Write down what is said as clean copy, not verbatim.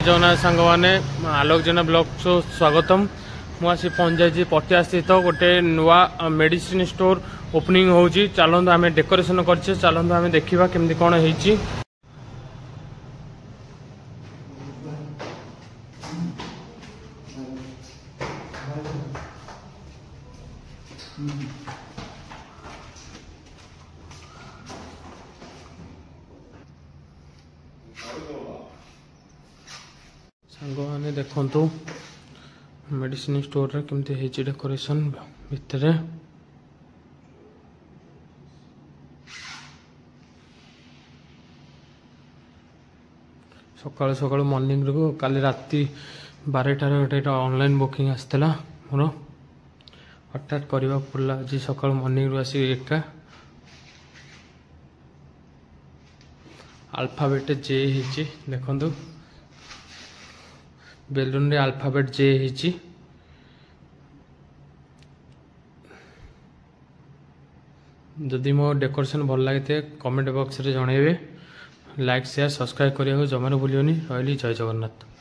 जगन्नाथ सांग मैंने आलोक जेना blog so स्वागतम। मुझे पहुंच जाइए पटिया स्थित गोटे नुआ मेडिसिन स्टोर ओपनिंग होची। चलतु आम डेकोरेशन करछे, चलतु आम देखा केमती कौन होईची। सांग मैंने देखु मेडिसिन स्टोर रे केमती होईची डेकोरेशन भितर। सकाल सकाल मॉर्निंग रू काली राति 12टार गोटे ऑनलाइन बुकिंग आसला मोर हठात करवा पड़ा। आज सकाल मॉर्निंग रू आसी एका अल्फाबेट जे हिची देखंतु बेलून रे अल्फाबेट जे हिची। जदि मो डेकोरेशन भल लगे कमेंट बॉक्स रे जणाइबे। लाइक शेयर सब्सक्राइब करिया जमार भूलियोनी। रही जय जगन्नाथ।